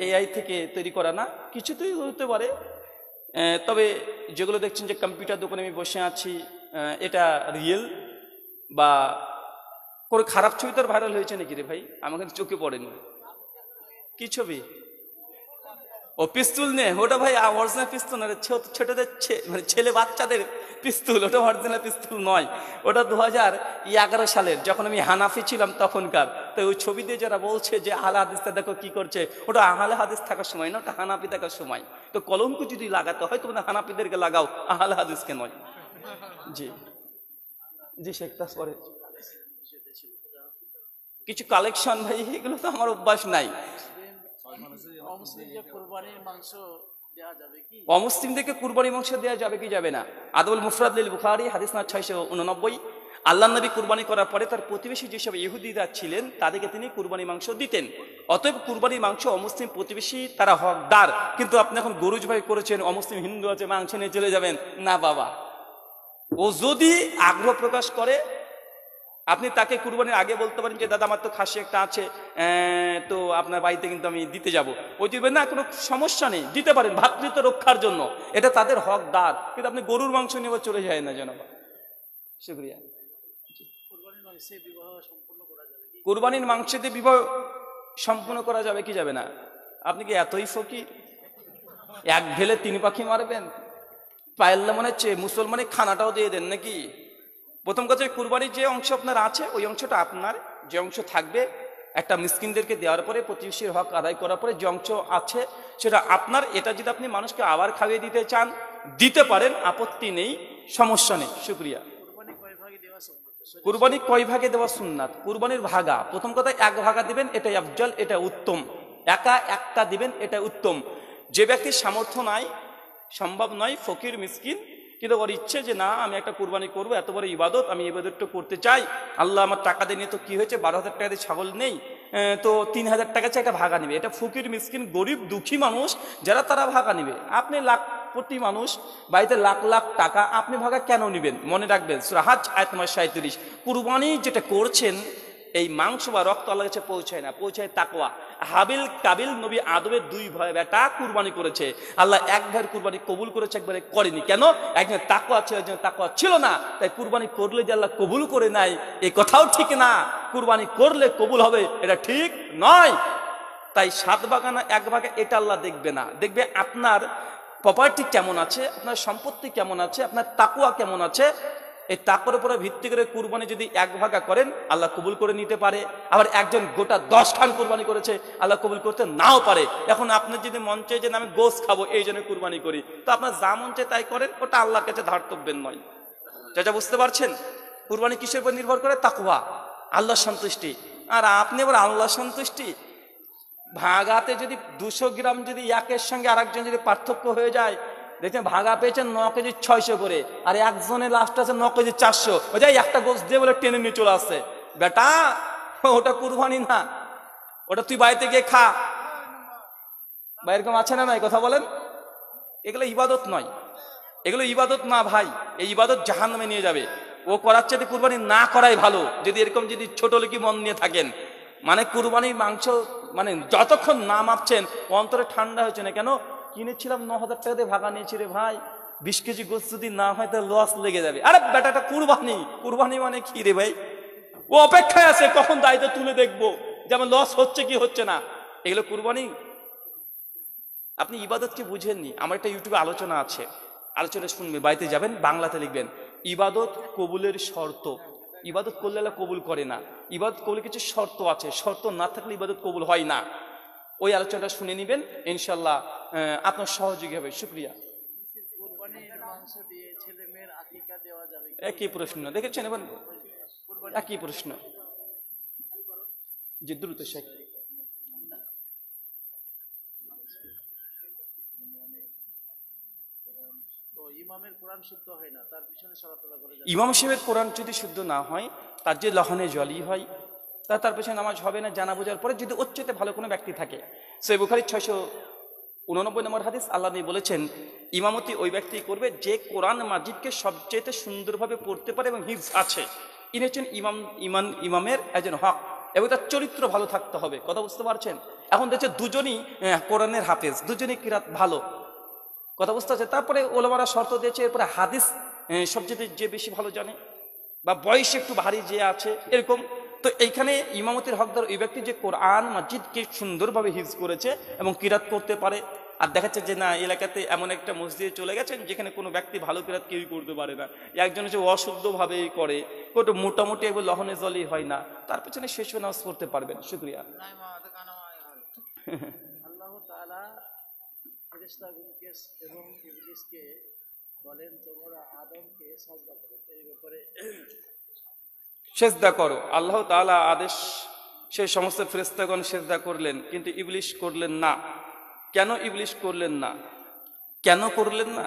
এআই থেকে তৈরি করা না, কিছু তো হতে পারে। তবে যেগুলো দেখছেন যে কম্পিউটার দোকানে আমি বসে আছি, এটা রিয়েল বা কোনো খারাপ ছবি তো ভাইরাল হয়েছে নাকি রে ভাই? আমার কাছে চোখে পড়েনি। কি ছবি? ও পিস্তুল নিয়ে, ওটা ভাই অরিজিনাল পিস্তুল না, ছোটদের মানে ছেলে বাচ্চাদের পিস্তুল, ওটা অরিজিনাল পিস্তুল নয়। ওটা 2011 সালের, যখন আমি হানাফি ছিলাম তখনকার। তো ওই ছবি দিয়ে যারা বলছে যে আহলে হাদিসটা দেখো কি করছে, ওটা আহলে হাদিস থাকার সময় না, ওটা হানাফি থাকার সময়। তো কলঙ্ক যদি লাগাতে হয় তোমরা হানাফিদেরকে লাগাও, আহলে হাদিসকে নয়। জি জি শেখ, তারপরে কিছু কালেকশন ভাই, এগুলো তো আমার অভ্যাস নাই। অমুসলিমদেরকে কুরবানি মাংস দেওয়া যাবে কি যাবে না? আদবুল মুফরাদ লিল বুখারী হাদিস না 689। আল্লাহ নবী কুরবানি করার পরে তার প্রতিবেশী যেসব ইহুদিরা ছিলেন তাদেরকে তিনি কুরবানি মাংস দিতেন। অতএব কুরবানির মাংস অমুসলিম প্রতিবেশী তারা হকদার। কিন্তু আপনি এখন গরু জবাই করেছেন, অমুসলিম হিন্দু আছে, মাংস নিয়ে চলে যাবেন না বাবা। ও যদি আগ্রহ প্রকাশ করে আপনি তাকে কুরবানির আগে বলতে পারেন যে দাদা আমার তো খাসি একটা আছে, তো আপনার বাড়িতে কিন্তু আমি দিতে যাব। ওই দিবেন না, কোনো সমস্যা নেই, দিতে পারেন ভ্রাতৃত্ব রক্ষার জন্য, এটা তাদের হকদার। কিন্তু আপনি গরুর মাংস নিয়ে চলে যায় না জানাবা। শুকরিয়া। কুরবানির মাংস দিয়ে বিবাহ সম্পূর্ণ করা যাবে কি যাবে না? আপনি কি এতই ফকির? এক ঢেলে 3 পাখি মারবেন? পায়েল্লা মনে হচ্ছে মুসলমানের খানাটাও দিয়ে দেন নাকি? প্রথম কথা, কুরবানির যে অংশ আপনার আছে ওই অংশটা আপনার, যে অংশ থাকবে একটা মিসকিনদেরকে দেওয়ার পরে, প্রতিবেশীর হক আদায় করার পরে যে অংশ আছে সেটা আপনার। এটা যদি আপনি মানুষকে আবার খাইয়ে দিতে চান দিতে পারেন, আপত্তি নেই, সমস্যা নেই। শুকরিয়া। কুরবানি কয় ভাগে দেওয়া সুন্নাত? কুরবানির ভাগা, প্রথম কথা 1 ভাগা দিবেন, এটাই আফজল, এটা উত্তম। একা একটা দিবেন, এটা উত্তম। যে ব্যক্তির সামর্থ্য নাই, সম্ভব নয়, ফকির মিসকিন, কিন্তু ওর ইচ্ছে যে না আমি একটা কুরবানি করবো, এত বড় ইবাদত, আমি ইবাদতটা করতে চাই, আল্লাহ আমার টাকা দিয়ে নিয়ে তো কি হয়েছে, 12,000 টাকা দিয়ে ছাগল নেই, তো 3,000 টাকা চাই, একটা ভাগা নিবে। এটা ফকির মিসকিন গরিব দুঃখী মানুষ যারা, তারা ভাগা নিবে। আপনি লাখপতি মানুষ, বাড়িতে লাখ লাখ টাকা, আপনি ভাগা কেন নিবেন? মনে রাখবেন সূরা হাজ আয়াত নম্বর 37, কুরবানি যেটা করছেন এই মাংস বা রক্ত আল্লাহর কাছে পৌঁছায় না, পৌঁছায় তাকওয়া। হাবিল কাবিল নবী আদমের 2 ভাই বেটা কুরবানি করেছে, আল্লাহ এক ভাইয়ের কুরবানি কবুল করেছে, একবারে করেনি। কেন? একজন তাকওয়া ছিল, একজন তাকওয়া ছিল না। তাই কুরবানি করলে যে আল্লাহ কবুল করে নাই এই কথাও ঠিক না, কুরবানি করলে কবুল হবে এটা ঠিক নয়। তাই 7 ভাগা না 1 ভাগা এটা আল্লাহ দেখবে না, দেখবে আপনার প্রপার্টি কেমন আছে, আপনার সম্পত্তি কেমন আছে, আপনার তাকওয়া কেমন আছে। এই তাকওয়ার উপরে ভিত্তি করে কুরবানি যদি 1 ভাগা করেন আল্লাহ কবুল করে নিতে পারে। আবার একজন গোটা 10 খান কুরবানি করেছে, আল্লাহ কবুল করতে নাও পারে। এখন আপনার যদি মন চাই যে আমি গোশ খাবো এই জন্য কুরবানি করি, তো আপনার যা মন চায় তাই করেন, ওটা আল্লাহর কাছে ধার্তব্যের নয়। যা বুঝতে পারছেন? কুরবানি কিসের উপর নির্ভর করে? তাকওয়া, আল্লাহর সন্তুষ্টি। আর আপনি আবার আল্লাহর সন্তুষ্টি ভাগাতে যদি 200 গ্রাম যদি একের সঙ্গে আরেকজন যদি পার্থক্য হয়ে যায়, দেখছেন ভাগা পেয়েছেন 9 কেজি 600 করে, আর একজনের লাস্ট আছে 9 কেজি 400। ওই যে একটা গোস্ত দিয়ে বলে টেনে নিয়ে চলে আসছে। বেটা ওটা কুরবানি না, ওটা তুই বাড়িতে গিয়ে খা। বা এরকম আছে না নাই কথা বলেন? এগুলো ইবাদত নয়, এগুলো ইবাদত না ভাই, এই ইবাদত জাহান্নামে নিয়ে যাবে। ও করার চাইতে কুরবানি না করাই ভালো, যদি এরকম যদি ছোট লোকি মন নিয়ে থাকেন। মানে কুরবানির মাংস মানে যতক্ষণ না মাপছেন অন্তরে ঠান্ডা হয়েছে না, কেন কিনেছিলাম 9,000 টাকা দিয়ে ভাগা নিয়েছি রে ভাই, 20 কেজি গোস্ত যদি না হয় তাহলে লস লেগে যাবে। আরে বেটাটা কুরবানি, কুরবানি মানে কি রে ভাই? ও অপেক্ষায় আছে কখন দায়িত্ব তুলে দেখবো যে আমার লস হচ্ছে কি হচ্ছে না। এগুলো কুরবানি? আপনি ইবাদতকে বুঝেননি। আমার একটা ইউটিউবে আলোচনা আছে, আলোচনা শুনবেন, বাড়িতে যাবেন, বাংলাতে লিখবেন ইবাদত কবুলের শর্ত। ইবাদত করলে আল্লাহ কবুল করে না, ইবাদত করলে কিছু শর্ত আছে, শর্ত না থাকলে ইবাদত কবুল হয় না। ওই আলোচনাটা শুনে নেবেন, ইনশাল্লাহ আপনার সহযোগী হবে। শুক্রিয়া। একই প্রশ্ন দেখেছেন, এবার একই প্রশ্ন। যে দ্রুত শেখ ইমাম সাহেবের কোরআন যদি শুদ্ধ না হয়, তার যে লহনে জলই হয়, তার পেছনে নামাজ হবে না জানা বোঝার পরে, যদি ওর চেয়ে ভালো কোনো ব্যক্তি থাকে। সহিহ বুখারী 689 নম্বর হাদিস, আল্লাহ নবী বলেছেন ইমামতি ওই ব্যক্তি করবে যে কোরআন মাজিদকে সবচেয়ে সুন্দরভাবে পড়তে পারে এবং হিফজ আছে। ইনি হচ্ছেন ইমামের একজন হক, এবং তার চরিত্র ভালো থাকতে হবে। কথা বুঝতে পারছেন? এখন দেখছে দুজনই কোরআনের হাফেজ, দুজনই কিরাত ভালো, কথা বুঝতে পারছে। তারপরে ওলামারা শর্ত দিয়েছে, এরপরে হাদিস সবচেয়ে যে বেশি ভালো জানে, বা বয়সে একটু ভারী যে আছে এরকম। তো এইখানে ইমামতির হকদার ওই ব্যক্তি যে কোরআন মাজিদকে সুন্দরভাবে হিফজ করেছে এবং কিরাত করতে পারে। আর দেখাচ্ছে যে না, এলাকাতে এমন একটা মসজিদে চলে গেছেন যেখানে কোনো ব্যক্তি ভালো কিরাত কেউই করতে পারে না, একজন হচ্ছে অশুদ্ধভাবেই করে, কোনো মোটামুটি একবার লহনে জলই হয় না, তার পেছনে শেষ নামাজ পড়তে পারবেন। শুকরিয়া। আল্লাহ তাআলা ফেরেশতাগণকে এবং ইবলিসকে বলেন তোমরা আদমকে সাজদা করো, এই ব্যাপারে সেজদা করো। আল্লাহ তাআলা আদেশ, সেই সমস্ত ফেরেশতাগণ সেজদা করলেন, কিন্তু ইবলিস করলেন না। কেন ইবলিস করলেন না? কেন করলেন না?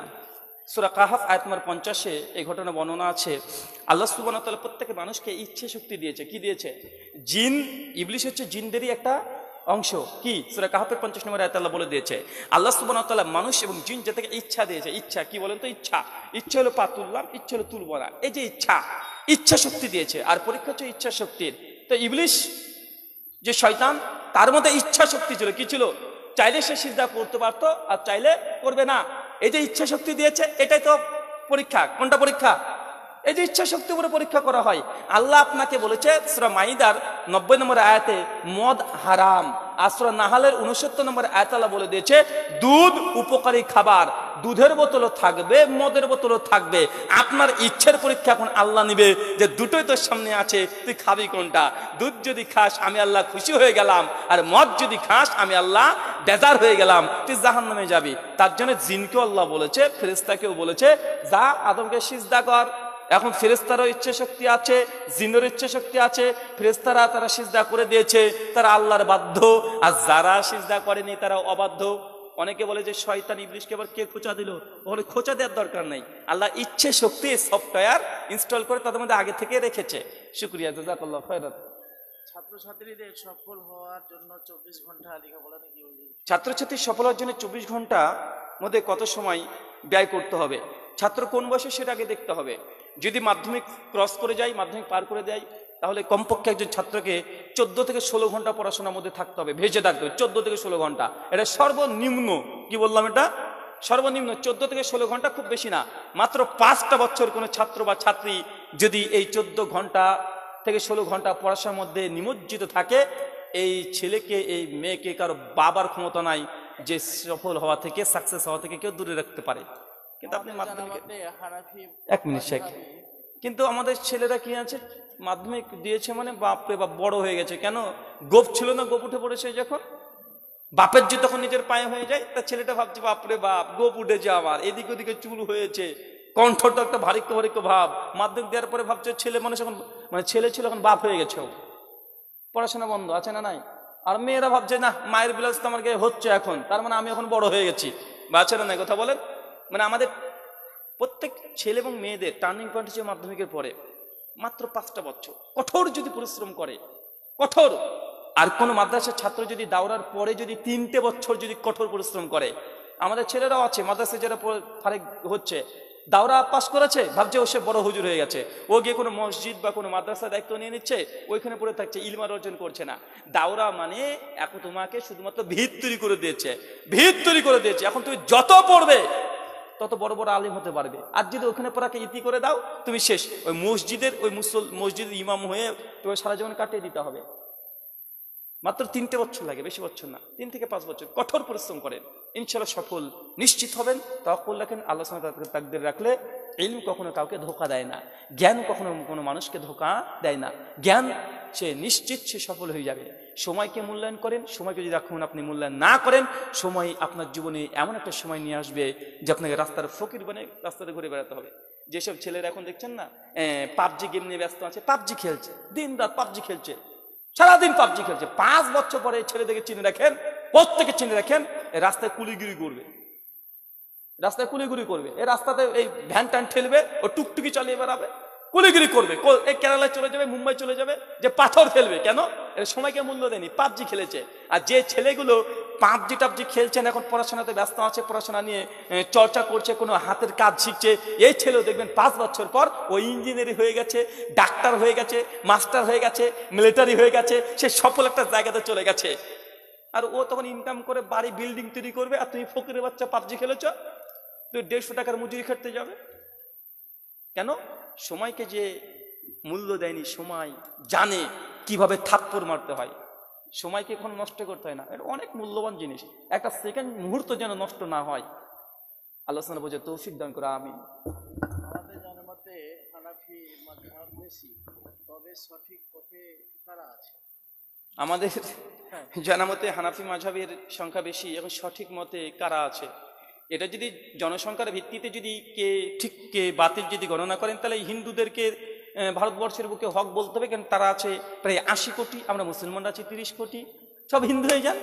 সূরা কাহফ আয়াত নম্বর 50-এ এই ঘটনা বর্ণনা আছে। আল্লাহ সুবহানাহু ওয়া তাআলা প্রত্যেক মানুষকে ইচ্ছে শক্তি দিয়েছে। কি দিয়েছে? জিন, ইবলিস হচ্ছে জিনদেরই একটা অংশ। কি? সূরা কাহফের 50 নম্বর আয়াতে আল্লাহ বলে দিয়েছে আল্লাহ সুবহানাহু ওয়া তাআলা মানুষ এবং জিন যাদেরকে ইচ্ছা দিয়েছে। ইচ্ছা কি বলেন তো? ইচ্ছা, ইচ্ছা হলো পা তুললাম, ইচ্ছা হলো তুলব না, এই যে ইচ্ছা, ইচ্ছা শক্তি দিয়েছে। আর পরীক্ষা হচ্ছে ইচ্ছা শক্তির। তো ইবলিস যে শয়তান, তার মধ্যে ইচ্ছা শক্তি ছিল। কি ছিল? চাইলে সে সিজদা করতে পারতো, আর চাইলে করবে না। এই যে ইচ্ছা শক্তি দিয়েছে, এটাই তো পরীক্ষা। কোনটা পরীক্ষা? এই যে ইচ্ছা শক্তি উপরে পরীক্ষা করা হয়। আল্লাহ আপনাকে বলেছে সূরা মাইদার 90 নম্বর আয়াতে মদ হারাম, আর সূরা নাহালের 69 নম্বর আয়াতে আল্লাহ বলে দিয়েছে দুধ উপকারী খাবার, দুধের বোতলও থাকবে, মদের বোতলও থাকবে। আপনার ইচ্ছের পরীক্ষা এখন আল্লাহ নিবে, যে দুটোই তোর সামনে আছে, তুই খাবি কোনটা। দুধ যদি খাস আমি আল্লাহ খুশি হয়ে গেলাম, আর মদ যদি খাস আমি আল্লাহ বেজার হয়ে গেলাম, তুই জাহান্নামে যাবি। তার জন্য জিনকেও আল্লাহ বলেছে, ফেরেশতাকেও বলেছে যা আদমকে সিজদা কর। এখন ফেরেশতারও ইচ্ছে শক্তি আছে, জিনের ইচ্ছে শক্তি আছে। ফেরেশতারা তারা সিজদা করে দিয়েছে, তারা আল্লাহর বাধ্য, আর যারা সিজদা করেনি তারা অবাধ্য। অনেকে বলে যে শয়তান ইবলিসকে আবার কে খোঁচা দিল, ওখানে খোঁচা দেওয়ার দরকার নেই। আল্লাহ ইচ্ছে শক্তি সফটওয়্যার ইনস্টল করে তাদের মধ্যে আগে থেকে রেখেছে। শুকরিয়া, জাযাকাল্লাহ খায়রান। ছাত্রছাত্রীদের সফল হওয়ার জন্য 24 ঘন্টা লেখাপড়া নাকি? ছাত্রছাত্রীর সফল হওয়ার জন্য 24 ঘন্টা মধ্যে কত সময় ব্যয় করতে হবে, ছাত্র কোন বয়সে সেটা আগে দেখতে হবে। যদি মাধ্যমিক ক্রস করে যায়, মাধ্যমিক পার করে দেয়, তাহলে কমপক্ষে একজন ছাত্রকে 14 থেকে 16 ঘন্টা পড়াশোনার মধ্যে থাকতে হবে, ভেজে থাকতে হবে 14 থেকে 16 ঘন্টা। এটা সর্বনিম্ন। কি বললাম? এটা সর্বনিম্ন 14 থেকে 16 ঘন্টা, খুব বেশি না। মাত্র 5টা বছর কোনো ছাত্র বা ছাত্রী যদি এই 14 ঘন্টা থেকে 16 ঘন্টা পড়াশোনার মধ্যে নিমজ্জিত থাকে, এই ছেলেকে এই মেয়েকে কারো বাবার ক্ষমতা নাই যে সফল হওয়া থেকে, সাকসেস হওয়া থেকে কেউ দূরে রাখতে পারে। কিন্তু আপনি মাধ্যমিক, এক মিনিট শেখ, কিন্তু আমাদের ছেলেরা কি আছে, মাধ্যমিক দিয়েছে মানে বাপরে বাপ বড় হয়ে গেছে। কেন? গোপ ছিল না, গোপ উঠে পড়েছে। যখন বাপের যে তখন নিজের পায়ে হয়ে যায়, তা ছেলেটা ভাবছে বাপরে বাপ গোপ উঠেছে আমার, এদিক ওদিকে চুল হয়েছে, কণ্ঠটা একটা ভারিক্য ভারিক্য ভাব। মাধ্যমিক দেওয়ার পরে ভাবছে ছেলে মানুষ এখন, মানে ছেলে ছিল এখন বাপ হয়ে গেছে, পড়াশোনা বন্ধ আছে না নাই। আর মেয়েরা ভাবছে না মায়ের বিলাস তো আমার গায়ে হচ্ছে এখন, তার মানে আমি এখন বড় হয়ে গেছি, বা আছে না নাই কথা বলেন। মানে আমাদের প্রত্যেক ছেলে এবং মেয়েদের টার্নিং পয়েন্ট হচ্ছে মাধ্যমিকের পরে মাত্র 5টা বছর কঠোর যদি পরিশ্রম করে, কঠোর। আর কোন মাদ্রাসার ছাত্র যদি দাওরার পরে যদি 3টে বছর যদি কঠোর পরিশ্রম করে, আমাদের ছেলেরাও আছে মাদ্রাসায় যারা ফারেক হচ্ছে, দাওরা পাস করেছে, ভাবছে ও সে বড় হুজুর হয়ে গেছে, ও গিয়ে কোনো মসজিদ বা কোনো মাদ্রাসার দায়িত্ব নিয়ে নিচ্ছে, ওইখানে পড়ে থাকছে, ইলমার অর্জন করছে না। দাওরা মানে এখন তোমাকে শুধুমাত্র ভিত তৈরি করে দিয়েছে, ভিত তৈরি করে দিয়েছে। এখন তুমি যত পড়বে তত বড় বড় আলিম হতে পারবে। আর যদি ওখানে পড়াকে ইতি করে দাও, তুমি শেষ। ওই মসজিদের মসজিদের ইমাম হয়ে তোমার সারা জীবন কাটিয়ে দিতে হবে। মাত্র 3টে বছর লাগে, বেশি বছর না, 3 থেকে 5 বছর কঠোর পরিশ্রম করেন, ইনশাআল্লাহ সফল নিশ্চিত হবেন। তাওয়াক্কুল রাখেন, আল্লাহ সুবহানাহু ওয়া তাআলার তাকদীর রাখলে ইলম কখনো কাউকে ধোঁকা দেয় না, জ্ঞান কখনো কোনো মানুষকে ধোঁকা দেয় না। জ্ঞান সে নিশ্চিত সে সফল হয়ে যাবে। সময়কে মূল্যায়ন করেন, সময়কে যদি এখন আপনি মূল্যায়ন না করেন, সময় আপনার জীবনে এমন একটা সময় নিয়ে আসবে যে আপনাকে রাস্তার ফকির বনে রাস্তাতে ঘুরে বেড়াতে হবে। যেসব ছেলেরা এখন দেখছেন না পাবজি গেম নিয়ে ব্যস্ত আছে, পাবজি খেলছে, দিন রাত পাবজি খেলছে, সারাদিন পাবজি খেলছে। 5 বছর পরে ছেলেদেরকে চিনে রাখেন, প্রত্যেকে চিনে রাখেন, রাস্তায় কুলিগিরি করবে, রাস্তায় কুলিগুলি করবে, এই রাস্তাতে এই ভ্যান ট্যান ঠেলবে, ও টুকটুকি চালিয়ে বেড়াবে, কুলিগিরি করবে। এই কেরালায় চলে যাবে, মুম্বাই চলে যাবে, যে পাথর ফেলবে। কেন? এর সময়কে মূল্য দেয়নি, পাবজি খেলেছে। আর যে ছেলেগুলো পাবজি টাবজি খেলছেন, এখন পড়াশোনাতে ব্যস্ত আছে, পড়াশোনা নিয়ে চর্চা করছে, কোনো হাতের কাজ শিখছে, এই ছেলেও দেখবেন 5 বছর পর ও ইঞ্জিনিয়ারিং হয়ে গেছে, ডাক্তার হয়ে গেছে, মাস্টার হয়ে গেছে, মিলিটারি হয়ে গেছে, সে সফল একটা জায়গাতে চলে গেছে। আর ও তখন ইনকাম করে বাড়ি বিল্ডিং তৈরি করবে, আর তুমি ফকিরের বাচ্চা পাবজি খেলেছ, তুই 150 টাকার মজুরি খাটতে যাবে। কেন? সময়কে যে মূল্য দেয়নি, সময় জানে কিভাবে থাপ্পড় মারতে হয়, সময়কে এখন নষ্ট করতে হয় না। এটা অনেক মূল্যবান জিনিস, একটা সেকেন্ড মুহূর্ত যেন নষ্ট না হয়। আল্লাহ সুবহানাহু ওয়া তাআলা তৌফিক দান করে, আমিন। আমাদের জানার মতে হানাফি মাযহাব বেশি, তবে সঠিক পথে কারা আছে? আমাদের জানা মতে হানাফি মাযহাবের সংখ্যা বেশি, এবং সঠিক মতে কারা আছে, এটা যদি জনসংখ্যার ভিত্তিতে যদি কে ঠিক কে বাতিল যদি গণনা করেন, তাহলে হিন্দুদেরকে ভারতবর্ষের বুকে হক বলতে হবে, কারণ তারা আছে প্রায় 80 কোটি, আমরা মুসলমানরা আছি 30 কোটি, সব হিন্দু হয়ে যান।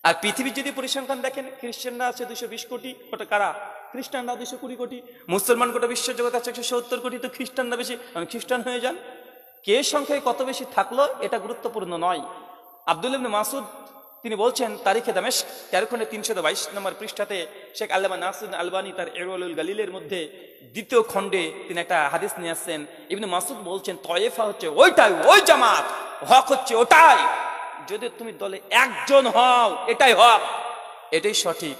আর পৃথিবীর যদি পরিসংখ্যান দেখেন, খ্রিস্টানরা আছে 220 কোটি, ওটা কারা? খ্রিস্টানরা 220 কোটি, মুসলমান গোটা বিশ্বজগৎ আছে 170 কোটি, তো খ্রিস্টানরা বেশি, খ্রিস্টান হয়ে যান। কে সংখ্যায় কত বেশি থাকলো এটা গুরুত্বপূর্ণ নয়। আব্দুল্লাহ ইবনে মাসউদ তিনি বলছেন, তারিখে দামেস্ক 13 খণ্ডে 322 নম্বর পৃষ্ঠাতে শেখ আল্লামা নাসিরুদ্দিন আলবানী তার ইরওয়াউল গালিলের মধ্যে 2য় খণ্ডে তিনি একটা হাদিস নিয়ে আসছেন। ইবনে মাসউদ বলছেন, তয়েফা হচ্ছে ওইটাই, ওই জামাত, হক হচ্ছে ওটাই, যদি তুমি দলে একজন হও এটাই হক, এটাই সঠিক।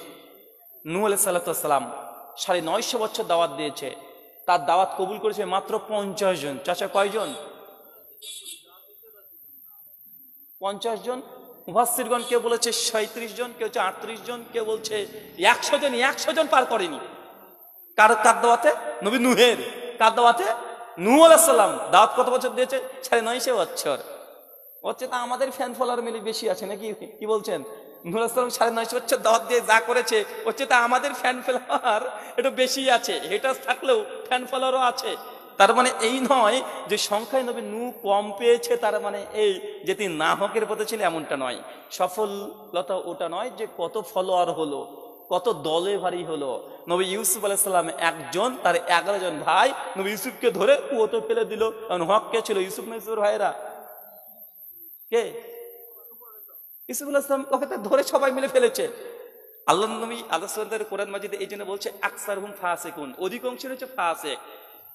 নূহ আলাইহিস সালাম 950 বছর দাওয়াত দিয়েছে, তার দাওয়াত কবুল করেছে মাত্র 50 জন। চাচা কয়জন? 50 জন। মুফাসসিরগণ কেউ বলেছে 37 জন, কেউ 38 জন, কেউ বলছে 100 জন। 100 জন পার করেনি। কার দাওয়াতে? নবী নূহের। কার দাওয়াতে? নূহ আলাইহিস সালাম। দাওয়াত কত বছর দিয়েছে? 950 বছর। হচ্ছে তা আমাদের ফ্যান ফলোয়ার মিলে বেশি আছে নাকি? কি বলছেন? নূহ আলাইহিস সালাম 950 বছর দাওয়াত দিয়ে যা করেছে, হচ্ছে তা আমাদের ফ্যান ফলোয়ার একটু বেশি আছে, হেটার্স থাকলেও ফ্যান ফলোয়ারও আছে। তার মানে এই নয় যে সংখ্যায় নবী নূহ কম পেয়েছে, তার মানে এই যে তিনি না হকের পথে ছিল, এমনটা নয়। সফলতা ওটা নয় যে কত ফলোয়ার হলো, কত দলে ভারী হলো। নবী ইউসুফ আলাইহিস সালাম একজন, তার 11 জন ভাই, নবী ইউসুফকে ধরে কুয়োতে ফেলে দিল। কারণ হক কে ছিল? ইউসুফ না ইউসুফের ভাইয়েরা? কে? ইউসুফ আলাইহিস সালাম ওকে ধরে সবাই মিলে ফেলেছে। আল্লাহ নবী আল্লাহ সুবহানাহু কোরআন মাজিদে এই জন্য বলছে, আকসারহুম ফাসিকুন, অধিকাংশ হচ্ছে ফাসিক,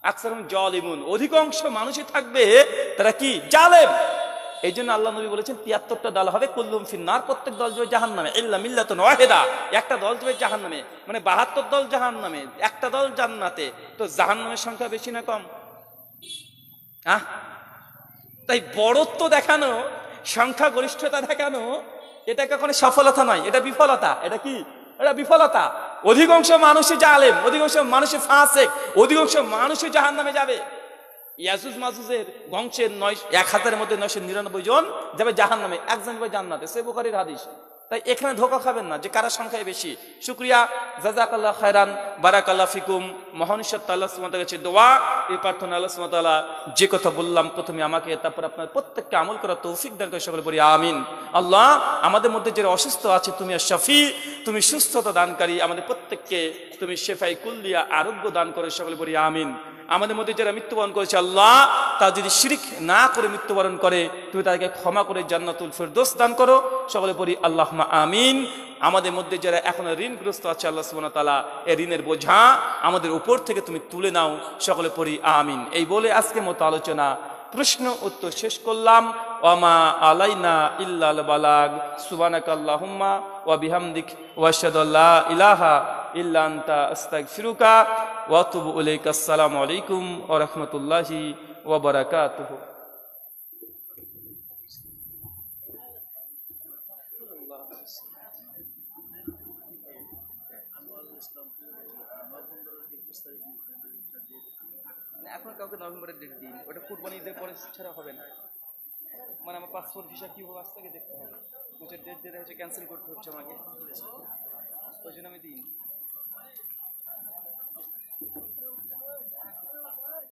আকসারহুম জালিমুন, অধিকাংশ মানুষই থাকবে তারা কি? জালেম। এই জন্য আল্লাহ নবী বলেছেন 73টা দল হবে, কুল্লুম ফিন্নার, প্রত্যেক দল যাবে জাহান্নামে, ইল্লা মিল্লাতুন ওয়াহিদা, একটা দল যাবে জাহান্নামে, মানে 72 দল জাহান্নামে, একটা দল জান্নাতে। তো জাহান্নামের সংখ্যা বেশি না কম? তাই বড়ত্ব দেখানো, সংখ্যা গরিষ্ঠতা দেখানো, এটা কখনো সফলতা নয়, এটা বিফলতা। এটা কি? এটা বিফলতা। অধিকাংশ মানুষই জালেম, অধিকাংশ মানুষই ফাসিক, অধিকাংশ মানুষই জাহান্নামে যাবে। ইয়াজুজ মাজুজের বংশের 1000-এর মধ্যে 999 জন যাবে জাহান্নামে, একজন যাবে জান্নাতে। সে বুখারীর হাদিস। তাই এখানে ধোকা খাবেন না যে কারা সংখ্যায় বেশি। শুক্রিয়া, জাযাকাল্লাহ খায়রান, বারাকাল্লাহ ফিকুম। মহান ঈশ্বর আল্লাহ সুবহানাহু ওয়া তাআলার কাছে দোয়া, এই প্রার্থনা, আল্লাহ সুবহানাহু ওয়া তাআলা যে কথা বললাম প্রথমে আমাকে, তারপর আপনার প্রত্যেককে আমল করার তৌফিক দান করে, সকলে বলি আমিন। আল্লাহ, আমাদের মধ্যে যারা অসুস্থ আছে তুমি শাফি, তুমি সুস্থতা দানকারী, আমাদের প্রত্যেককে তুমি শেফাই কুল্লিয়া আরোগ্য দান করে, সকলে বলি আমিন। আমাদের মধ্যে যারা মৃত্যুবরণ করেছে আল্লাহ, তা যদি শিরক না করে মৃত্যুবরণ করে তুমি তাদেরকে ক্ষমা করে জান্নাতুল ফেরদৌস দান করো, সকলে পড়ি আল্লাহুম্মা আমিন। আমাদের মধ্যে যারা এখনো ঋণগ্রস্ত আছে আল্লাহ সুবহানাহু ওয়া তাআলা এই ঋণের বোঝা আমাদের উপর থেকে তুমি তুলে নাও, সকলে পড়ি আমিন। এই বলে আজকের মতো আলোচনা প্রশ্ন উত্তর শেষ করলাম। ওয়ামা আলাইনা ইল্লাল বালাগ। সুবহানাকাল্লাহুম্মা ওয়া বিহামদিক ওয়া আশহাদু আল্লা ইলাহা ইল্লা আনতা আস্তাগফিরুকা ওয়া আতুবু ইলাইকা। আসসালামু আলাইকুম ওয়া রাহমাতুল্লাহি ওয়া বারাকাতুহু। এখন কাউকে নভেম্বরের ডেট দিন, ওটা কুরবানি ঈদের পরে ছাড়া হবে না। মানে আমার পাসপোর্ট ভিসা কি হবে আজ থেকে দেখতে হবে, ডেট দিতে হচ্ছে, ক্যান্সেল করতে হচ্ছে আমাকে, ওই জন্য আমি দিই।